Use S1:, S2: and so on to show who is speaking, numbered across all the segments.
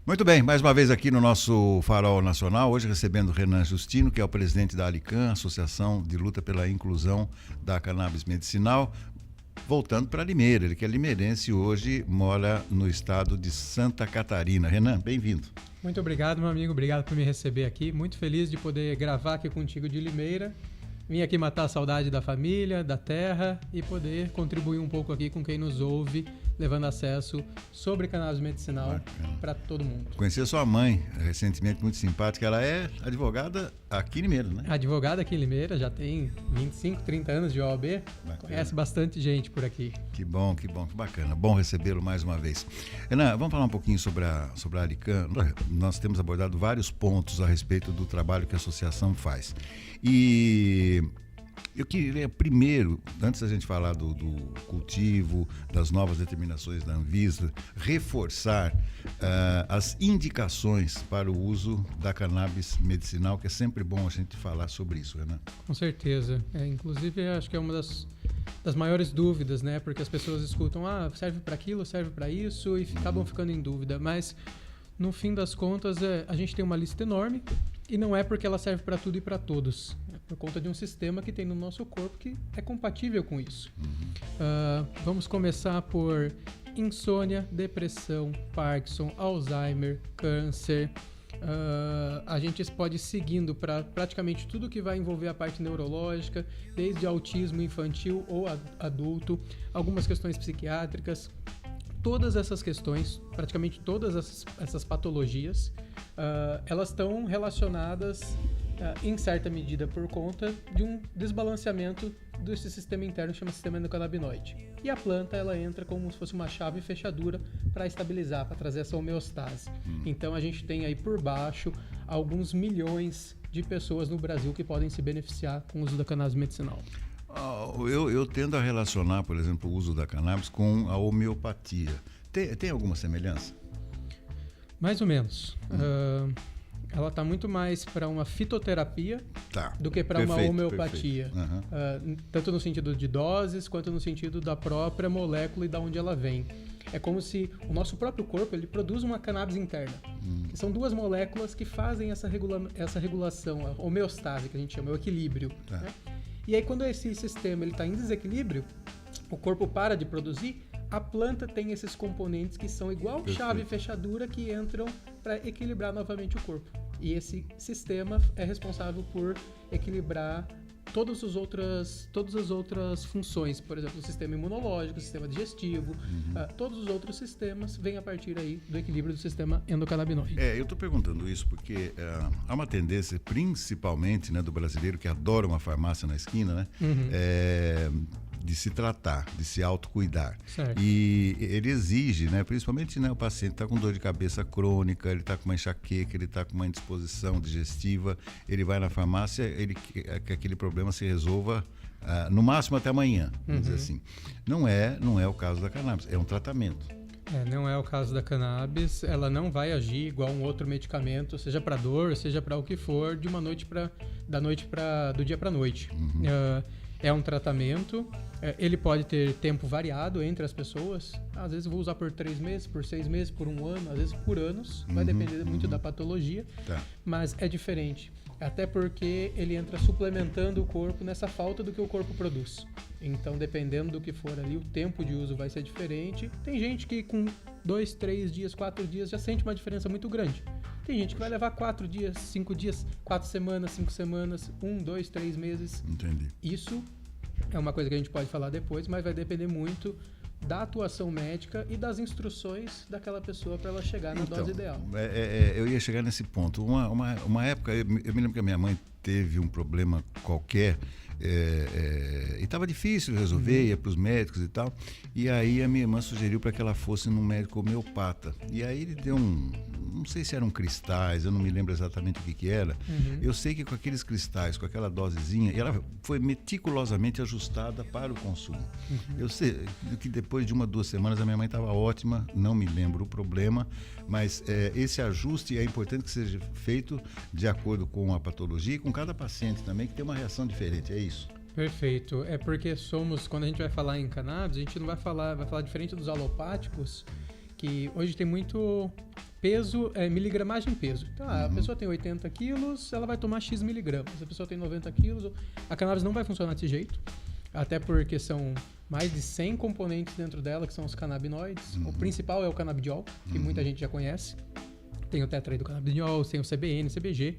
S1: Muito bem, mais uma vez aqui no nosso Farol Nacional, hoje recebendo Renan Justino, que é o presidente da ALICAN, Associação de Luta pela Inclusão da Cannabis Medicinal. Voltando para Limeira, ele que é limeirense e hoje mora no estado de Santa Catarina. Renan, bem-vindo.
S2: Muito obrigado, meu amigo, obrigado por me receber aqui. Muito feliz de poder gravar aqui contigo de Limeira. Vim aqui matar a saudade da família, da terra e poder contribuir um pouco aqui com quem nos ouve, levando acesso sobre cannabis medicinal para todo mundo.
S1: Conheci a sua mãe recentemente, muito simpática. Ela é advogada aqui em Limeira, né?
S2: Advogada aqui em Limeira, já tem 25, 30 anos de OAB. Bacana. Conhece bastante gente por aqui.
S1: Que bom, que bacana. Bom recebê-lo mais uma vez. Renan, vamos falar um pouquinho sobre a ALICAN. Nós temos abordado vários pontos a respeito do trabalho que a associação faz. E eu queria primeiro, antes da gente falar do cultivo, das novas determinações da Anvisa, reforçar as indicações para o uso da cannabis medicinal, que é sempre bom a gente falar sobre isso, Renan.
S2: Com certeza. Inclusive, acho que é uma das maiores dúvidas, né? Porque as pessoas escutam, serve para aquilo, serve para isso, e acabam ficando em dúvida. Mas, no fim das contas, a gente tem uma lista enorme, e não é porque ela serve para tudo e para todos. É por conta de um sistema que tem no nosso corpo que é compatível com isso. Vamos começar por insônia, depressão, Parkinson, Alzheimer, câncer. A gente pode ir seguindo para praticamente tudo que vai envolver a parte neurológica, desde autismo infantil ou adulto, algumas questões psiquiátricas. Todas essas questões, praticamente todas essas patologias, elas estão relacionadas em certa medida por conta de um desbalanceamento desse sistema interno que chama sistema endocannabinoide. E a planta, ela entra como se fosse uma chave fechadura para estabilizar, para trazer essa homeostase. Então a gente tem aí por baixo alguns milhões de pessoas no Brasil que podem se beneficiar com o uso da cannabis medicinal.
S1: Eu tendo a relacionar, por exemplo, o uso da cannabis com a homeopatia. Tem alguma semelhança?
S2: Mais ou menos. Ela está muito mais para uma fitoterapia do que para uma homeopatia. Tanto no sentido de doses, quanto no sentido da própria molécula e de onde ela vem. É como se o nosso próprio corpo ele produz uma cannabis interna. Que são duas moléculas que fazem essa regulação, a homeostase, que a gente chama, o equilíbrio. Né? E aí, quando esse sistema está em desequilíbrio, o corpo para de produzir, a planta tem esses componentes que são igual chave e fechadura que entram para equilibrar novamente o corpo. E esse sistema é responsável por equilibrar todas as outras funções, por exemplo, o sistema imunológico, o sistema digestivo, todos os outros sistemas vêm a partir aí do equilíbrio do sistema endocannabinoide.
S1: Eu estou perguntando isso porque há uma tendência, principalmente, né, do brasileiro que adora uma farmácia na esquina, né? De se tratar, de se autocuidar.
S2: Certo.
S1: E ele exige, né, principalmente, né, o paciente está com dor de cabeça crônica, ele está com uma enxaqueca, ele está com uma indisposição digestiva, ele vai na farmácia, ele quer que aquele problema se resolva no máximo até amanhã, vamos dizer assim. Não é o caso da cannabis, é um tratamento.
S2: Não é o caso da cannabis, ela não vai agir igual um outro medicamento, seja para dor, seja para o que for, do dia para noite. É um tratamento, ele pode ter tempo variado entre as pessoas. Às vezes eu vou usar por 3 meses, por 6 meses, por 1 ano, às vezes por anos. Vai depender muito da patologia, mas é diferente. Até porque ele entra suplementando o corpo nessa falta do que o corpo produz. Então, dependendo do que for ali, o tempo de uso vai ser diferente. Tem gente que com 2, 3 dias, 4 dias já sente uma diferença muito grande. Tem gente que vai levar 4 dias, 5 dias, 4 semanas, 5 semanas, 1, 2, 3 meses.
S1: Entendi.
S2: Isso é uma coisa que a gente pode falar depois, mas vai depender muito da atuação médica e das instruções daquela pessoa para ela chegar na dose ideal.
S1: Eu ia chegar nesse ponto. Uma época, eu me lembro que a minha mãe teve um problema qualquer e estava difícil de resolver, ia para os médicos e tal. E aí a minha irmã sugeriu para que ela fosse num médico homeopata. E aí ele deu não sei se eram cristais, eu não me lembro exatamente o que era. Eu sei que com aqueles cristais, com aquela dosezinha, ela foi meticulosamente ajustada para o consumo. Eu sei que depois de 1 ou 2 semanas a minha mãe estava ótima, não me lembro o problema, mas esse ajuste é importante que seja feito de acordo com a patologia e com cada paciente também, que tem uma reação diferente, é isso?
S2: Perfeito. É porque quando a gente vai falar em cannabis, a gente não vai falar diferente dos alopáticos, que hoje tem muito peso, miligramagem peso. Então, a pessoa tem 80 quilos, ela vai tomar X miligramas. A pessoa tem 90 quilos, a cannabis não vai funcionar desse jeito, até porque são mais de 100 componentes dentro dela, que são os canabinoides. O principal é o canabidiol, que muita gente já conhece. Tem o tetraidrocanabidiol, tem o CBN, CBG.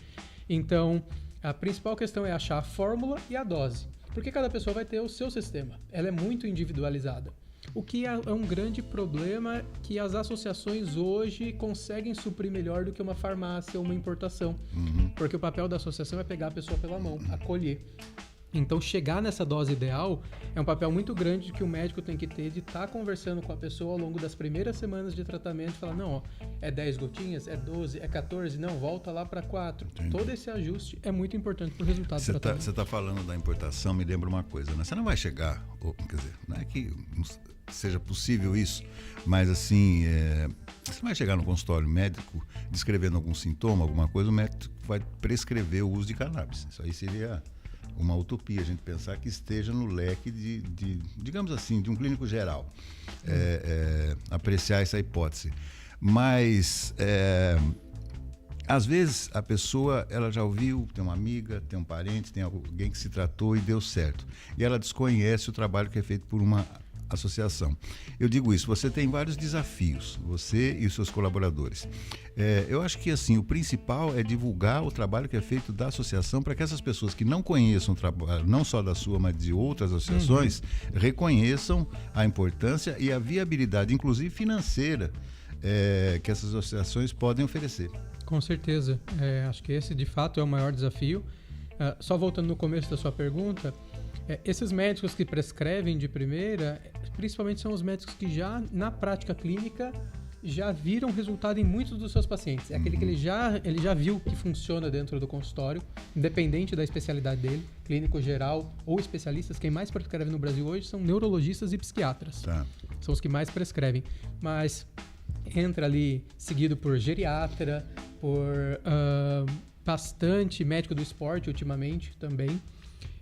S2: Então, a principal questão é achar a fórmula e a dose. Porque cada pessoa vai ter o seu sistema. Ela é muito individualizada. O que é um grande problema que as associações hoje conseguem suprir melhor do que uma farmácia ou uma importação. Porque o papel da associação é pegar a pessoa pela mão, acolher. Então, chegar nessa dose ideal é um papel muito grande que o médico tem que ter de estar conversando com a pessoa ao longo das primeiras semanas de tratamento e falar, não, ó, é 10 gotinhas, é 12, é 14, não, volta lá para 4. Entendi. Todo esse ajuste é muito importante para o resultado do tratamento.
S1: Você está falando da importação, me lembra uma coisa, né? Você não vai chegar, quer dizer, não é que seja possível isso, mas assim, você vai chegar no consultório médico descrevendo algum sintoma, alguma coisa, o médico vai prescrever o uso de cannabis. Isso aí seria uma utopia, a gente pensar que esteja no leque de digamos assim, de um clínico geral, apreciar essa hipótese. Mas, às vezes, a pessoa, ela já ouviu, tem uma amiga, tem um parente, tem alguém que se tratou e deu certo. E ela desconhece o trabalho que é feito por uma associação. Eu digo isso, você tem vários desafios, você e os seus colaboradores. Eu acho que assim, o principal é divulgar o trabalho que é feito da associação para que essas pessoas que não conheçam o trabalho, não só da sua, mas de outras associações, reconheçam a importância e a viabilidade, inclusive financeira, que essas associações podem oferecer.
S2: Com certeza. Acho que esse, de fato, é o maior desafio. Só voltando no começo da sua pergunta, esses médicos que prescrevem de primeira, principalmente são os médicos que já, na prática clínica, já viram resultado em muitos dos seus pacientes. É aquele que ele já viu que funciona dentro do consultório, independente da especialidade dele, clínico geral ou especialistas. Quem mais prescreve no Brasil hoje são neurologistas e psiquiatras.
S1: Tá.
S2: São os que mais prescrevem. Mas entra ali seguido por geriatra, por bastante médico do esporte ultimamente também.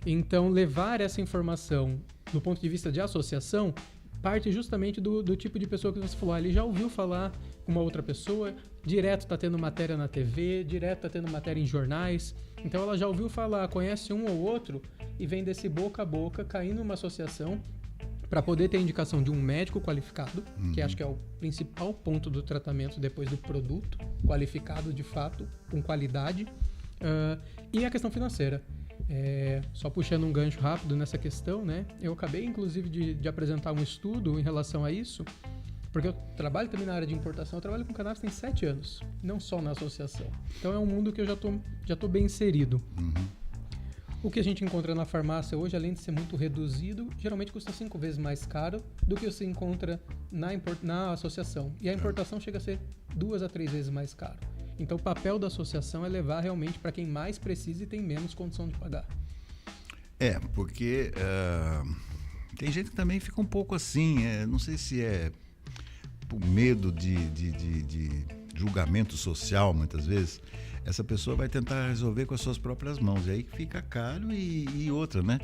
S2: Então, levar essa informação do ponto de vista de associação parte justamente do tipo de pessoa que você falou. Ele já ouviu falar com uma outra pessoa, direto está tendo matéria na TV, direto está tendo matéria em jornais. Então, ela já ouviu falar, conhece um ou outro e vem desse boca a boca, caindo numa associação para poder ter indicação de um médico qualificado, que acho que é o principal ponto do tratamento depois do produto, qualificado de fato, com qualidade, e a questão financeira. Só puxando um gancho rápido nessa questão, né? Eu acabei, inclusive, de apresentar um estudo em relação a isso, porque eu trabalho também na área de importação, eu trabalho com cannabis tem 7 anos, não só na associação. Então é um mundo que eu já tô bem inserido. O que a gente encontra na farmácia hoje, além de ser muito reduzido, geralmente custa 5 vezes mais caro do que você encontra na associação. E a importação chega a ser 2 a 3 vezes mais caro. Então, o papel da associação é levar realmente para quem mais precisa e tem menos condição de pagar.
S1: Porque tem gente que também fica um pouco assim, não sei se é por medo de julgamento social, muitas vezes, essa pessoa vai tentar resolver com as suas próprias mãos, e aí fica caro e outra, né?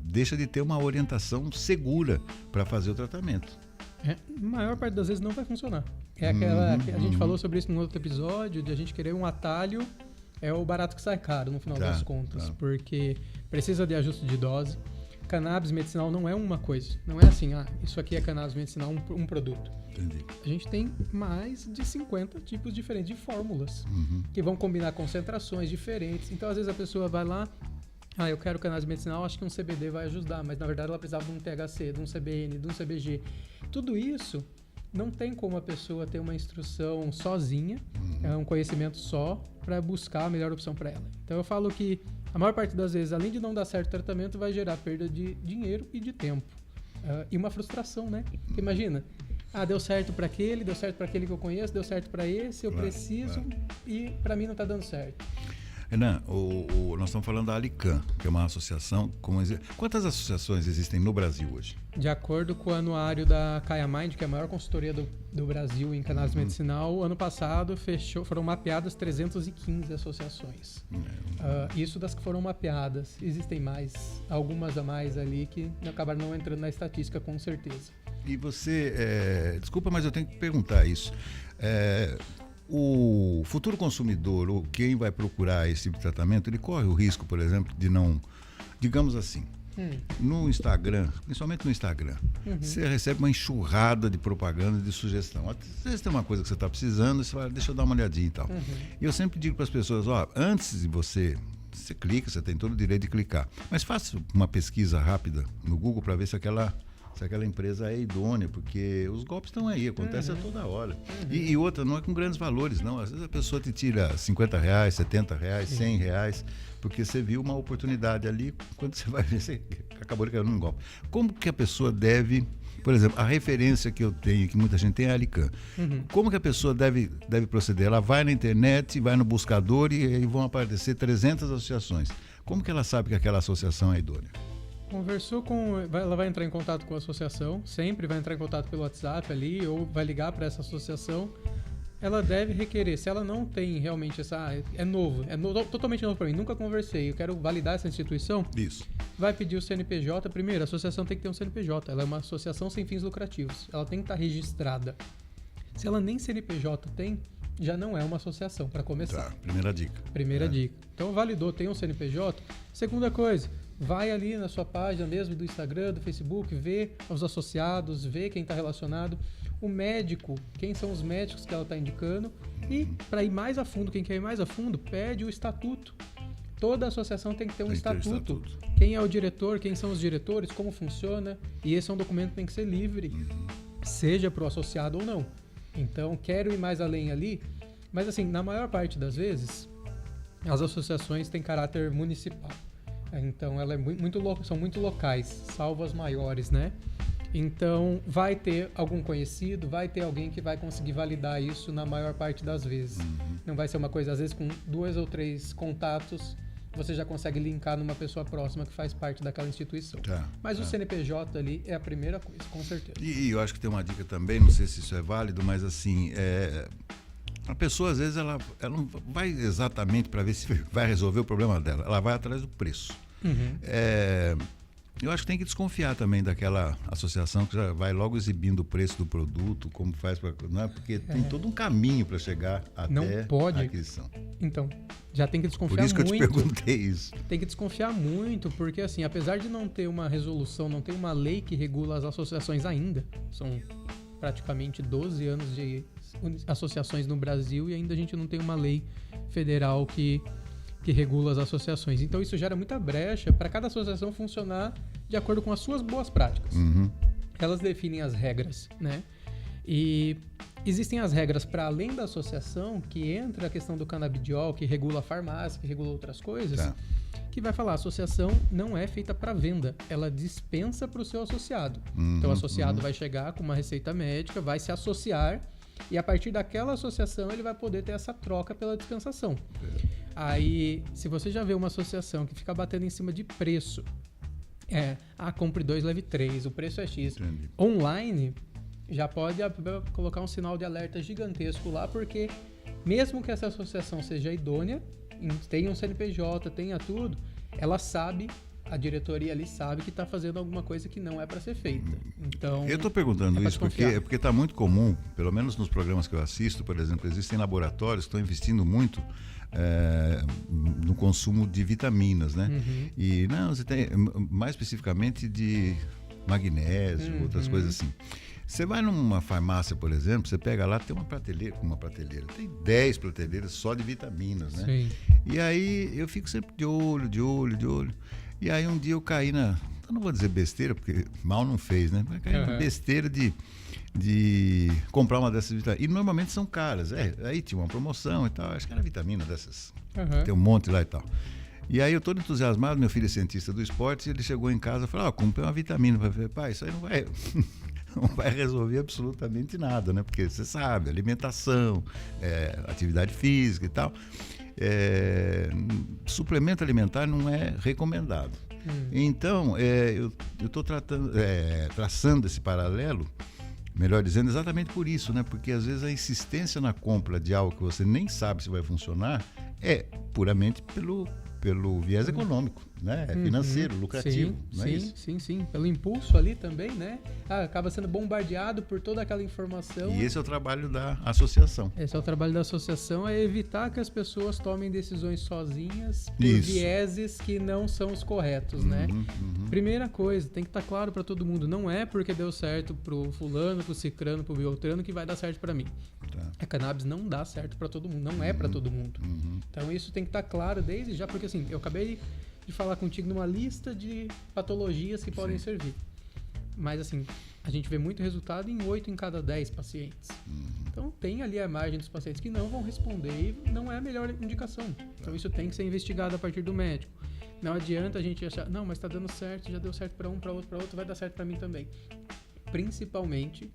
S1: Deixa de ter uma orientação segura para fazer o tratamento.
S2: A maior parte das vezes não vai funcionar. É aquela que a gente falou sobre isso num outro episódio, de a gente querer um atalho, é o barato que sai caro no final das contas, porque precisa de ajuste de dose. Cannabis medicinal não é uma coisa, não é assim, isso aqui é cannabis medicinal, um produto.
S1: Entendi.
S2: A gente tem mais de 50 tipos diferentes de fórmulas, que vão combinar concentrações diferentes. Então, às vezes a pessoa vai lá, eu quero cannabis medicinal, acho que um CBD vai ajudar, mas na verdade ela precisava de um THC, de um CBN, de um CBG. Tudo isso não tem como a pessoa ter uma instrução sozinha, um conhecimento só, para buscar a melhor opção para ela. Então eu falo que a maior parte das vezes, além de não dar certo o tratamento, vai gerar perda de dinheiro e de tempo. E uma frustração, né? Porque imagina, deu certo para aquele, deu certo para aquele que eu conheço, deu certo para esse, eu preciso e para mim não está dando certo.
S1: Renan, nós estamos falando da Alican, que é uma associação. Quantas associações existem no Brasil hoje?
S2: De acordo com o anuário da Kaya Mind, que é a maior consultoria do Brasil em cannabis medicinal, ano passado foram mapeadas 315 associações. Isso das que foram mapeadas. Existem mais, algumas a mais ali que acabaram não entrando na estatística com certeza.
S1: E você, desculpa, mas eu tenho que perguntar isso. O futuro consumidor, ou quem vai procurar esse tipo de tratamento, ele corre o risco, por exemplo, de não, digamos assim, no Instagram, principalmente no Instagram, você recebe uma enxurrada de propaganda, de sugestão. Às vezes tem uma coisa que você está precisando, você fala, deixa eu dar uma olhadinha e tal. E eu sempre digo para as pessoas, antes de você clica, você tem todo o direito de clicar, mas faça uma pesquisa rápida no Google para ver se aquela empresa é idônea, porque os golpes estão aí, acontece a toda hora. E outra, não é com grandes valores, não. Às vezes a pessoa te tira R$50, R$70, R$100, porque você viu uma oportunidade ali, quando você vai ver, você acabou de cair num golpe. Como que a pessoa deve, por exemplo, a referência que eu tenho, que muita gente tem, é a Alican. Como que a pessoa deve proceder? Ela vai na internet, vai no buscador e vão aparecer 300 associações. Como que ela sabe que aquela associação é idônea?
S2: Conversou ela vai entrar em contato com a associação, sempre vai entrar em contato pelo WhatsApp ali, ou vai ligar para essa associação. Ela deve requerer, se ela não tem realmente é novo, totalmente novo para mim, nunca conversei, eu quero validar essa instituição.
S1: Isso.
S2: Vai pedir o CNPJ. Primeiro, a associação tem que ter um CNPJ, ela é uma associação sem fins lucrativos, ela tem que estar registrada. Se ela nem CNPJ tem, já não é uma associação, para começar.
S1: Tá, primeira dica.
S2: Então, validou, tem um CNPJ. Segunda coisa, vai ali na sua página mesmo do Instagram, do Facebook, vê os associados, vê quem está relacionado, o médico, quem são os médicos que ela está indicando, e para ir mais a fundo, quem quer ir mais a fundo, pede o estatuto. Toda associação tem que ter um estatuto. Quem é o diretor, quem são os diretores, como funciona, e esse é um documento que tem que ser livre, seja para o associado ou não. Então, quero ir mais além ali, mas assim, na maior parte das vezes, as associações têm caráter municipal. Então, ela são muito locais, salvo as maiores, né? Então, vai ter algum conhecido, vai ter alguém que vai conseguir validar isso na maior parte das vezes. Não vai ser uma coisa, às vezes, com 2 ou 3 contatos, você já consegue linkar numa pessoa próxima que faz parte daquela instituição. Mas o CNPJ ali é a primeira coisa, com certeza.
S1: E eu acho que tem uma dica também, não sei se isso é válido, mas assim, a pessoa às vezes ela não vai exatamente para ver se vai resolver o problema dela, ela vai atrás do preço. Eu acho que tem que desconfiar também daquela associação que já vai logo exibindo o preço do produto, como faz, não é? Porque tem todo um caminho para chegar até a aquisição.
S2: Então, já tem que desconfiar muito.
S1: Por isso que eu te perguntei isso.
S2: Tem que desconfiar muito, porque assim, apesar de não ter uma resolução, não ter uma lei que regula as associações ainda, são praticamente 12 anos de associações no Brasil e ainda a gente não tem uma lei federal que regula as associações. Então isso gera muita brecha para cada associação funcionar de acordo com as suas boas práticas. Elas definem as regras, né? E existem as regras para além da associação, que entra a questão do canabidiol, que regula a farmácia, que regula outras coisas, que vai falar, a associação não é feita para venda, ela dispensa para o seu associado. Então o associado vai chegar com uma receita médica, vai se associar e a partir daquela associação ele vai poder ter essa troca pela dispensação. Aí, se você já vê uma associação que fica batendo em cima de preço, compre 2, leve 3, o preço é X.
S1: Entendi.
S2: Online, já pode colocar um sinal de alerta gigantesco lá, porque mesmo que essa associação seja idônea, tenha um CNPJ, tenha tudo, ela sabe, a diretoria ali sabe que está fazendo alguma coisa que não é para ser feita. Então,
S1: eu estou perguntando isso porque está muito comum, pelo menos nos programas que eu assisto, por exemplo, existem laboratórios que estão investindo muito no consumo de vitaminas, né? E você tem mais especificamente de magnésio, outras coisas assim. Você vai numa farmácia, por exemplo, você pega lá, tem uma prateleira, tem 10 prateleiras só de vitaminas, né?
S2: Sim.
S1: E aí eu fico sempre de olho. E aí um dia eu caí eu não vou dizer besteira, porque mal não fez, né? Mas caí na besteira de comprar uma dessas vitaminas. E normalmente são caras. Aí tinha uma promoção e tal, acho que era vitamina dessas. Tem um monte lá e tal. E aí eu todo entusiasmado, meu filho é cientista do esporte, ele chegou em casa e falou, comprei uma vitamina. Eu falei, pai, isso aí não vai resolver absolutamente nada, né? Porque você sabe, alimentação, atividade física e tal. Suplemento alimentar não é recomendado. Então, eu estou traçando esse paralelo, melhor dizendo, exatamente por isso, né? Porque às vezes a insistência na compra de algo que você nem sabe se vai funcionar é puramente pelo viés econômico, né? É financeiro, lucrativo, não é isso?
S2: Sim. Pelo impulso ali também, né? Acaba sendo bombardeado por toda aquela informação.
S1: E esse é o trabalho da associação.
S2: Esse é o trabalho da associação, é evitar que as pessoas tomem decisões sozinhas por vieses que não são os corretos, né? Primeira coisa, tem que estar claro para todo mundo, não é porque deu certo pro fulano, pro cicrano, pro beltrano que vai dar certo para mim.
S1: Tá.
S2: A cannabis não dá certo para todo mundo, não é para todo mundo. Então isso tem que estar claro desde já, porque assim, eu acabei de falar contigo numa lista de patologias que podem servir. Mas assim, a gente vê muito resultado em 8 em cada 10 pacientes. Então tem ali a margem dos pacientes que não vão responder e não é a melhor indicação. Então isso tem que ser investigado a partir do médico. Não adianta a gente achar, não, mas está dando certo, já deu certo para um, para outro, vai dar certo para mim também. Principalmente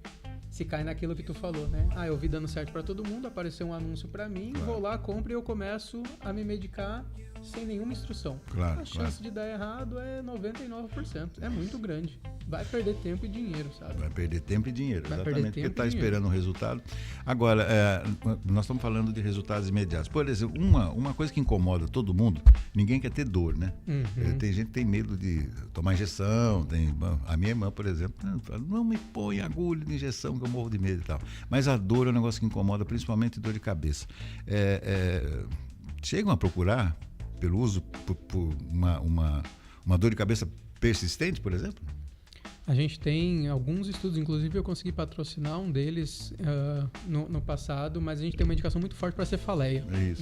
S2: se cai naquilo que tu falou, né? Eu vi dando certo para todo mundo, apareceu um anúncio para mim, vou lá, compro e eu começo a me medicar sem nenhuma instrução. A chance de dar errado é 99%. É muito grande. Vai perder tempo e dinheiro, sabe?
S1: Vai perder tempo e dinheiro, exatamente, porque está esperando um resultado. Agora, nós estamos falando de resultados imediatos. Por exemplo, uma coisa que incomoda todo mundo, ninguém quer ter dor, né? Tem gente que tem medo de tomar injeção. A minha irmã, por exemplo, fala, não me põe agulha de injeção que eu morro de medo e tal. Mas a dor é um negócio que incomoda, principalmente dor de cabeça. Chegam a procurar pelo uso por uma dor de cabeça persistente, por exemplo?
S2: A gente tem alguns estudos, inclusive eu consegui patrocinar um deles no passado, mas a gente tem uma indicação muito forte para cefaleia, né?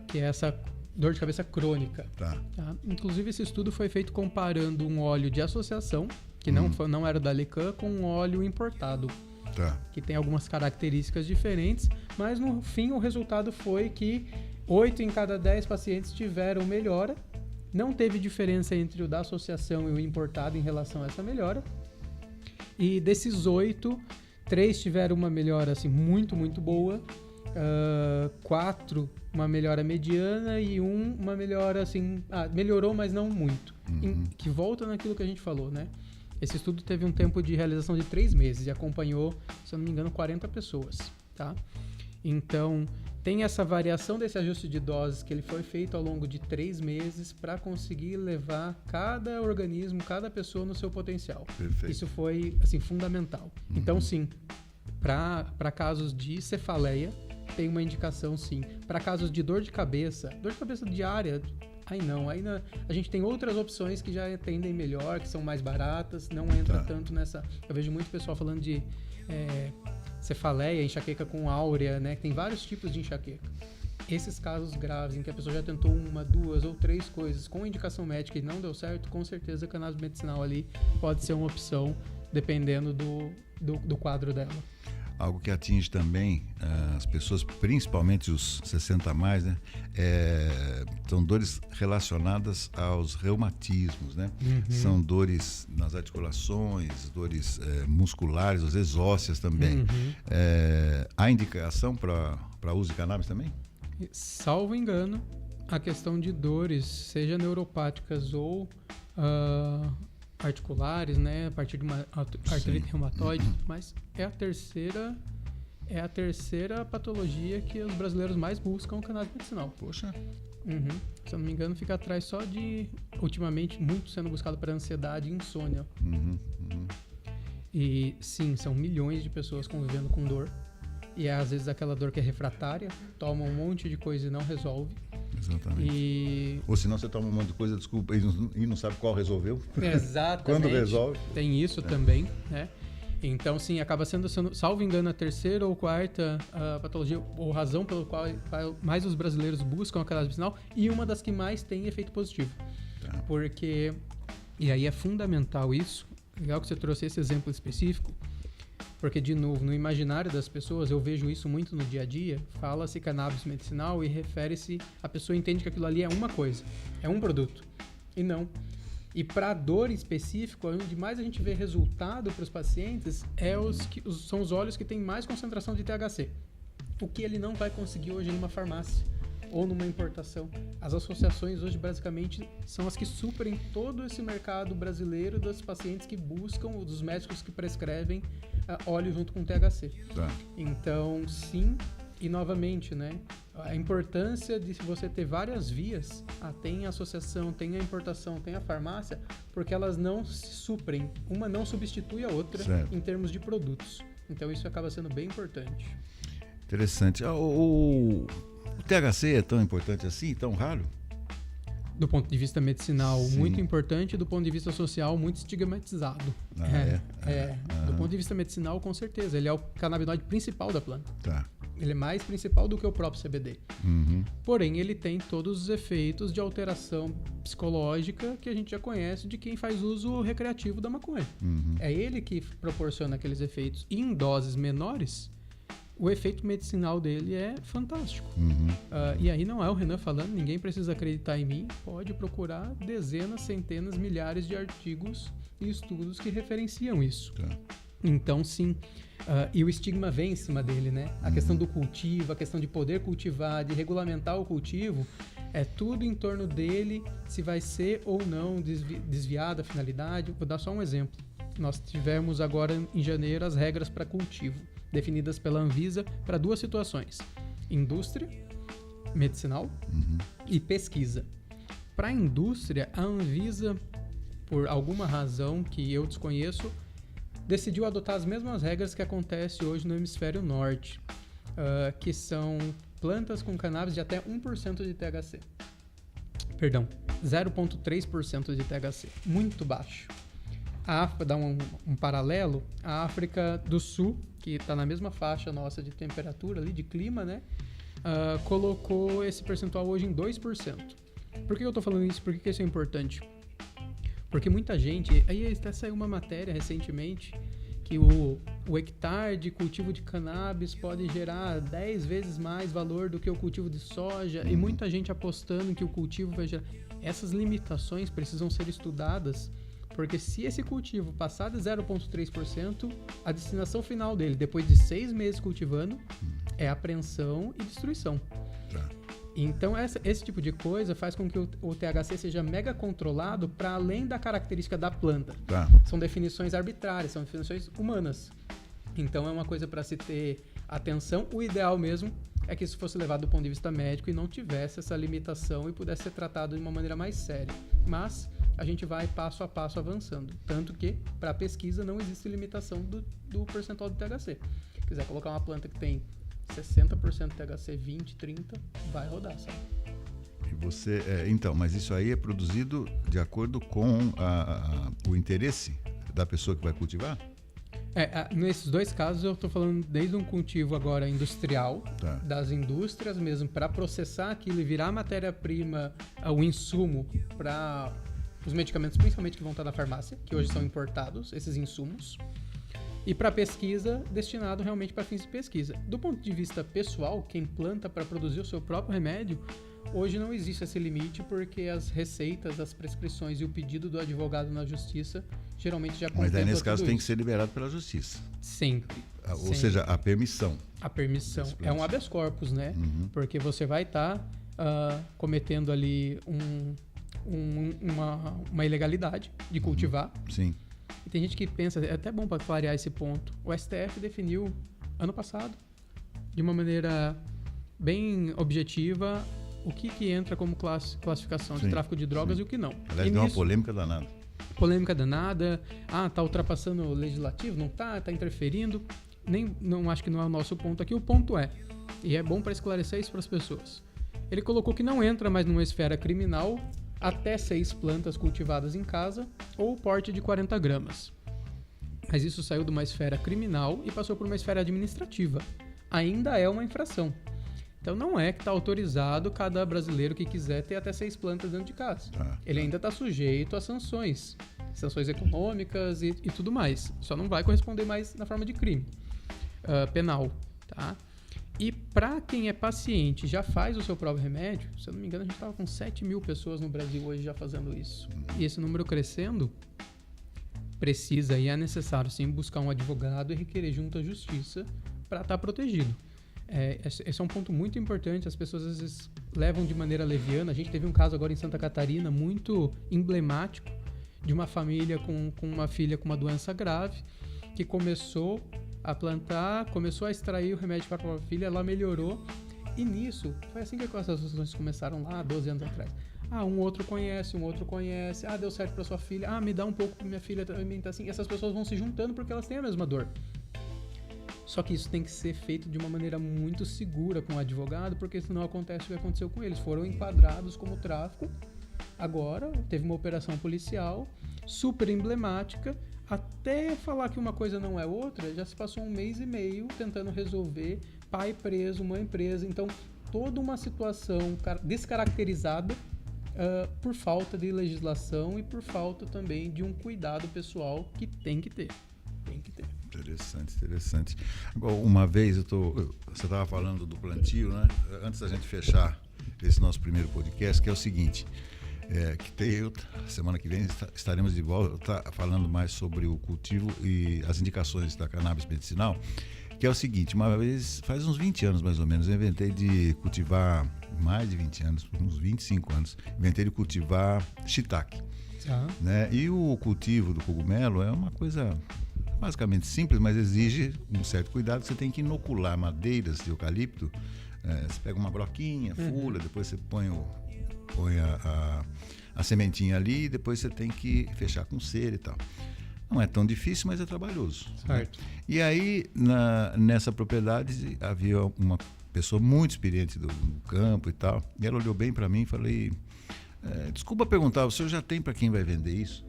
S2: Que é essa dor de cabeça crônica. Tá? Inclusive esse estudo foi feito comparando um óleo de associação, que não era da Lecan, com um óleo importado. Que tem algumas características diferentes, mas no fim o resultado foi que 8 em cada 10 pacientes tiveram melhora. Não teve diferença entre o da associação e o importado em relação a essa melhora. E desses 8, 3 tiveram uma melhora assim, muito, muito boa. 4 uma melhora mediana e 1 uma melhora assim... melhorou, mas não muito. Que volta naquilo que a gente falou, né? Esse estudo teve um tempo de realização de 3 meses e acompanhou, se eu não me engano, 40 pessoas, tá? Então, tem essa variação desse ajuste de doses que ele foi feito ao longo de 3 meses para conseguir levar cada organismo, cada pessoa no seu potencial.
S1: Perfeito.
S2: Isso foi, assim, fundamental. Então, sim, para casos de cefaleia, tem uma indicação, sim. Para casos de dor de cabeça diária... a gente tem outras opções que já atendem melhor, que são mais baratas, não entra tanto nessa... Eu vejo muito pessoal falando de cefaleia, enxaqueca com áurea, né? Tem vários tipos de enxaqueca. Esses casos graves em que a pessoa já tentou 1, 2 ou 3 coisas com indicação médica e não deu certo, com certeza a cannabis medicinal ali pode ser uma opção, dependendo do quadro dela.
S1: Algo que atinge também as pessoas, principalmente os 60 a mais, né? São dores relacionadas aos reumatismos, né? São dores nas articulações, dores musculares, às vezes ósseas também. Há indicação para uso de cannabis também?
S2: Salvo engano, a questão de dores, seja neuropáticas ou articulares, né, a partir de uma artrite reumatoide, mas é a terceira patologia que os brasileiros mais buscam o cannabis medicinal.
S1: Poxa.
S2: Se eu não me engano, fica atrás só de, ultimamente, muito sendo buscado para ansiedade e insônia. E sim, são milhões de pessoas convivendo com dor. E às vezes aquela dor que é refratária, toma um monte de coisa e não resolve.
S1: Exatamente. Ou senão você toma um monte de coisa, desculpa, e não sabe qual resolveu.
S2: Exatamente.
S1: Quando resolve.
S2: Tem isso também, né? Então, sim, acaba sendo, salvo engano, a terceira ou quarta patologia, ou razão pelo qual mais os brasileiros buscam a cannabis medicinal e uma das que mais tem efeito positivo. Porque, e aí é fundamental isso, legal que você trouxe esse exemplo específico, porque, de novo, no imaginário das pessoas, eu vejo isso muito no dia a dia, fala-se cannabis medicinal e refere-se, a pessoa entende que aquilo ali é uma coisa, é um produto, e não. E para dor em específico, onde mais a gente vê resultado para os pacientes, são os óleos que têm mais concentração de THC, o que ele não vai conseguir hoje numa farmácia ou numa importação. As associações hoje, basicamente, são as que suprem todo esse mercado brasileiro dos pacientes que buscam, dos médicos que prescrevem óleo junto com THC. Então, sim, E novamente, né? A importância de você ter várias vias, tem a associação, tem a importação, tem a farmácia, porque elas não se suprem, uma não substitui a outra
S1: certo.
S2: em termos de produtos. Então isso acaba sendo bem importante.
S1: Interessante. O THC é tão importante assim, tão raro?
S2: Do ponto de vista medicinal,
S1: Sim.
S2: muito importante. Do ponto de vista social, muito estigmatizado. Do ponto de vista medicinal, com certeza. Ele é o canabinoide principal da planta.
S1: Tá.
S2: Ele é mais principal do que o próprio CBD.
S1: Uhum.
S2: Porém, ele tem todos os efeitos de alteração psicológica que a gente já conhece de quem faz uso recreativo da maconha.
S1: Uhum.
S2: É ele que proporciona aqueles efeitos. E em doses menores, o efeito medicinal dele é fantástico.
S1: Uhum.
S2: E aí não é o Renan falando, ninguém precisa acreditar em mim, pode procurar dezenas, centenas, milhares de artigos e estudos que referenciam isso.
S1: Tá.
S2: Então, sim, e o estigma vem em cima dele, né? A questão do cultivo, a questão de poder cultivar, de regulamentar o cultivo, é tudo em torno dele, se vai ser ou não desviada a finalidade. Vou dar só um exemplo. Nós tivemos agora em janeiro as regras para cultivo, definidas pela Anvisa para 2 situações: indústria, medicinal e pesquisa. Para a indústria, a Anvisa, por alguma razão que eu desconheço, decidiu adotar as mesmas regras que acontece hoje no hemisfério norte, que são plantas com cannabis de até 1% de THC. Perdão, 0,3% de THC. Muito baixo. Dá um paralelo, a África do Sul, que está na mesma faixa nossa de temperatura ali, de clima, né? Colocou esse percentual hoje em 2%. Por que eu estou falando isso? Por que isso é importante? Porque muita gente... Aí até saiu uma matéria recentemente que o hectare de cultivo de cannabis pode gerar 10 vezes mais valor do que o cultivo de soja, e muita gente apostando que o cultivo vai gerar... Essas limitações precisam ser estudadas, porque se esse cultivo passar de 0,3%, a destinação final dele, depois de 6 meses cultivando, é apreensão e destruição.
S1: Tá.
S2: Então, esse tipo de coisa faz com que o THC seja mega controlado para além da característica da planta.
S1: Tá.
S2: São definições arbitrárias, são definições humanas. Então, é uma coisa para se ter atenção. O ideal mesmo é que isso fosse levado do ponto de vista médico e não tivesse essa limitação e pudesse ser tratado de uma maneira mais séria. Mas a gente vai passo a passo avançando. Tanto que, para a pesquisa, não existe limitação do percentual do THC. Se quiser colocar uma planta que tem 60% THC, 20, 30, vai rodar, sabe?
S1: E você, então, mas isso aí é produzido de acordo com o interesse da pessoa que vai cultivar?
S2: Nesses 2 casos eu estou falando desde um cultivo agora industrial,
S1: Tá.
S2: das indústrias mesmo, para processar aquilo e virar matéria-prima, o insumo para os medicamentos, principalmente que vão estar na farmácia, que hoje são importados, esses insumos. E para pesquisa, destinado realmente para fins de pesquisa. Do ponto de vista pessoal, quem planta para produzir o seu próprio remédio, hoje não existe esse limite, porque as receitas, as prescrições e o pedido do advogado na justiça geralmente já contempla.
S1: Mas daí, nesse caso,
S2: tudo
S1: tem
S2: isso.
S1: que ser liberado pela justiça.
S2: Sempre.
S1: Ou
S2: Sempre.
S1: seja, a permissão.
S2: A permissão. É um habeas corpus, né?
S1: Uhum.
S2: Porque você vai estar cometendo ali uma ilegalidade de cultivar.
S1: Sim.
S2: E tem gente que pensa, é até bom para clarear esse ponto. O STF definiu, ano passado, de uma maneira bem objetiva, o que entra como classificação de
S1: Sim,
S2: tráfico de drogas
S1: sim.
S2: e o que não.
S1: Aliás,
S2: E
S1: deu uma
S2: nisso,
S1: polêmica danada.
S2: polêmica danada. Tá ultrapassando o legislativo? Não tá interferindo. Não acho que não é o nosso ponto aqui. O ponto é, e é bom para esclarecer isso para as pessoas, ele colocou que não entra mais numa esfera criminal até 6 plantas cultivadas em casa ou porte de 40 gramas. Mas isso saiu de uma esfera criminal e passou por uma esfera administrativa. Ainda é uma infração. Então não é que está autorizado cada brasileiro que quiser ter até 6 plantas dentro de casa. Ele ainda está sujeito a sanções econômicas e tudo mais. Só não vai corresponder mais na forma de crime penal, tá? E para quem é paciente, já faz o seu próprio remédio, se eu não me engano, a gente estava com 7 mil pessoas no Brasil hoje já fazendo isso. E esse número crescendo, precisa e é necessário sim buscar um advogado e requerer junto à justiça para estar protegido. Esse é um ponto muito importante, as pessoas às vezes levam de maneira leviana. A gente teve um caso agora em Santa Catarina muito emblemático de uma família com uma filha com uma doença grave que começou a plantar, começou a extrair o remédio para a própria filha, ela melhorou. E nisso, foi assim que as associações começaram lá, 12 anos atrás. Um outro conhece. Deu certo para sua filha. Me dá um pouco para minha filha também, tá assim. E essas pessoas vão se juntando porque elas têm a mesma dor. Só que isso tem que ser feito de uma maneira muito segura com o advogado, porque senão acontece o que aconteceu com eles. Foram enquadrados como tráfico. Agora, teve uma operação policial super emblemática. Até falar que uma coisa não é outra, já se passou 1 mês e meio tentando resolver. Pai preso, mãe presa. Então, toda uma situação descaracterizada por falta de legislação e por falta também de um cuidado pessoal que tem que ter.
S1: Interessante. Agora, uma vez você estava falando do plantio, né? Antes da gente fechar esse nosso primeiro podcast, que é o seguinte, semana que vem estaremos de volta falando mais sobre o cultivo e as indicações da cannabis medicinal, que é o seguinte, uma vez, faz uns 20 anos mais ou menos, eu inventei de cultivar, mais de 20 anos, uns 25 anos, inventei de cultivar shiitake. Né? E o cultivo do cogumelo é uma coisa basicamente simples, mas exige um certo cuidado. Você tem que inocular madeiras de eucalipto. Você pega uma broquinha, fula, depois você põe a sementinha ali, e depois você tem que fechar com cera e tal. Não é tão difícil, mas é trabalhoso.
S2: Certo.
S1: Né? E aí, nessa propriedade, havia uma pessoa muito experiente do campo e tal, e ela olhou bem para mim e falei, desculpa perguntar, o senhor já tem para quem vai vender isso?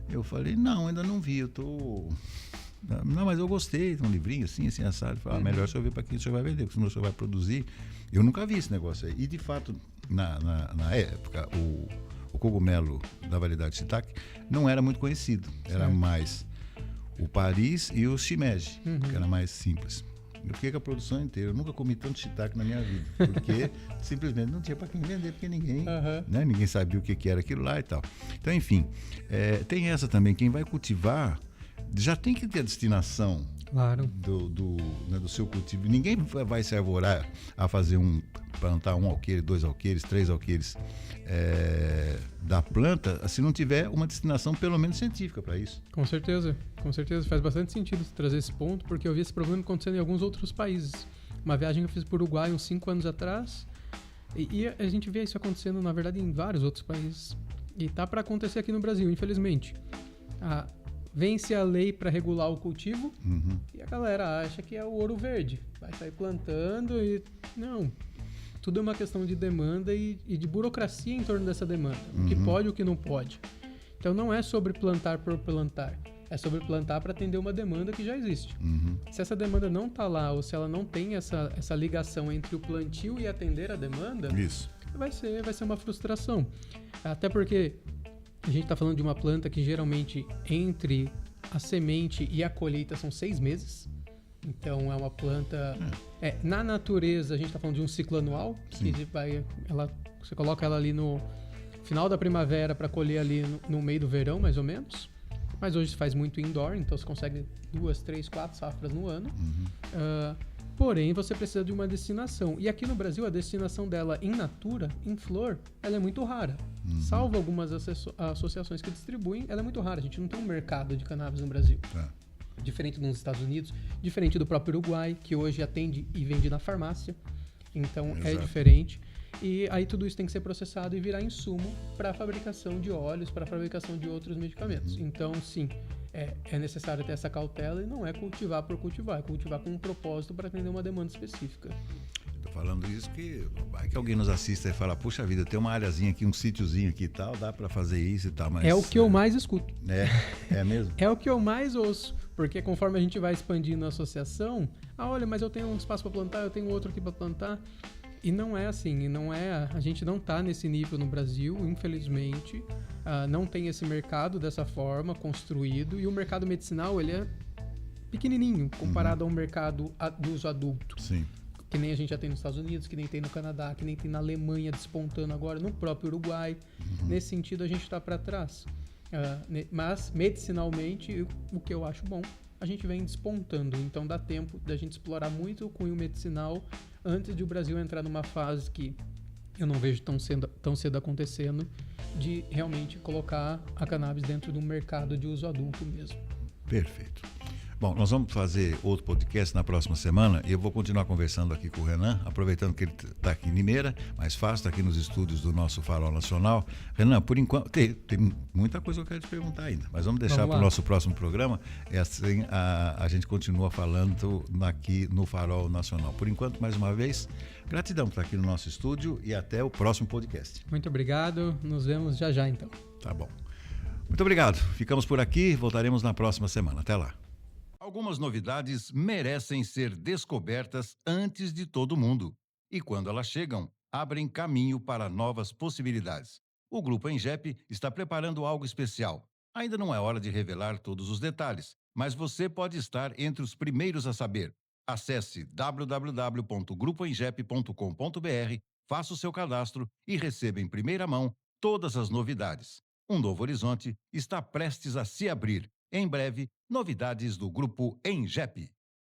S1: Eu falei, não, ainda não vi, não, mas eu gostei, um livrinho assim, assado. Falei, melhor o senhor ver para quem o senhor vai vender, porque senão o senhor vai produzir. Eu nunca vi esse negócio aí. E, de fato, na época, o cogumelo da variedade shiitake não era muito conhecido. Era mais o Paris e o shimeji, que era mais simples. Eu fiquei com a produção inteira. Eu nunca comi tanto shiitake na minha vida, porque simplesmente não tinha para quem vender, porque ninguém sabia o que era aquilo lá e tal. Então, enfim, tem essa também. Quem vai cultivar já tem que ter a destinação do seu cultivo. Ninguém vai se arvorar a fazer plantar 1 alqueire, 2 alqueires, 3 alqueires da planta, se não tiver uma destinação pelo menos científica para isso.
S2: Com certeza. Faz bastante sentido trazer esse ponto, porque eu vi esse problema acontecendo em alguns outros países. Uma viagem que eu fiz para o Uruguai uns 5 anos atrás, e a gente vê isso acontecendo, na verdade, em vários outros países. E tá para acontecer aqui no Brasil, infelizmente. Vence a lei para regular o cultivo e a galera acha que é o ouro verde. Vai sair plantando e... Não. Tudo é uma questão de demanda e de burocracia em torno dessa demanda. O que pode e o que não pode. Então não é sobre plantar por plantar. É sobre plantar para atender uma demanda que já existe. Se essa demanda não está lá ou se ela não tem essa ligação entre o plantio e atender a demanda, vai ser uma frustração. Até porque a gente está falando de uma planta que geralmente entre a semente e a colheita são 6 meses. Então é uma planta... na natureza a gente está falando de um ciclo anual. Que você coloca ela ali no final da primavera para colher ali no meio do verão, mais ou menos. Mas hoje se faz muito indoor, então você consegue 2, 3, 4 safras no ano. Porém, você precisa de uma destinação. E aqui no Brasil, a destinação dela em natura, em flor, ela é muito rara. Salvo algumas associações que distribuem, ela é muito rara. A gente não tem um mercado de cannabis no Brasil. Diferente dos Estados Unidos, diferente do próprio Uruguai, que hoje atende e vende na farmácia. Então, é diferente. E aí tudo isso tem que ser processado e virar insumo para a fabricação de óleos, para a fabricação de outros medicamentos. Então, sim, é necessário ter essa cautela e não é cultivar por cultivar, é cultivar com um propósito para atender uma demanda específica.
S1: Estou falando isso que vai que alguém nos assista e fala, puxa vida, tem uma áreazinha aqui, um sítiozinho aqui e tal, dá para fazer isso e tal. Mas,
S2: é o que eu mais escuto.
S1: É mesmo?
S2: É o que eu mais ouço, porque conforme a gente vai expandindo a associação, olha, mas eu tenho um espaço para plantar, eu tenho outro aqui para plantar. E não é assim, a gente não está nesse nível no Brasil, infelizmente, não tem esse mercado dessa forma construído, e o mercado medicinal ele é pequenininho comparado a um mercado de uso adulto.
S1: Sim.
S2: Que nem a gente já tem nos Estados Unidos, que nem tem no Canadá, que nem tem na Alemanha despontando agora, no próprio Uruguai. Nesse sentido a gente está para trás. Mas medicinalmente, o que eu acho bom, a gente vem despontando, então dá tempo da gente explorar muito o cunho medicinal antes de o Brasil entrar numa fase que eu não vejo tão cedo acontecendo, de realmente colocar a cannabis dentro de um mercado de uso adulto mesmo.
S1: Perfeito. Bom, nós vamos fazer outro podcast na próxima semana e eu vou continuar conversando aqui com o Renan, aproveitando que ele está aqui em Limeira, mais fácil, está aqui nos estúdios do nosso Farol Nacional. Renan, por enquanto, tem muita coisa que eu quero te perguntar ainda, mas vamos deixar para o nosso próximo programa. É assim, a gente continua falando aqui no Farol Nacional. Por enquanto, mais uma vez, gratidão por estar aqui no nosso estúdio e até o próximo podcast.
S2: Muito obrigado, nos vemos já já então.
S1: Tá bom. Muito obrigado. Ficamos por aqui, voltaremos na próxima semana. Até lá. Algumas novidades merecem ser descobertas antes de todo mundo. E quando elas chegam, abrem caminho para novas possibilidades. O Grupo Engep está preparando algo especial. Ainda não é hora de revelar todos os detalhes, mas você pode estar entre os primeiros a saber. Acesse www.grupoengep.com.br, faça o seu cadastro e receba em primeira mão todas as novidades. Um novo horizonte está prestes a se abrir. Em breve, novidades do Grupo Engep.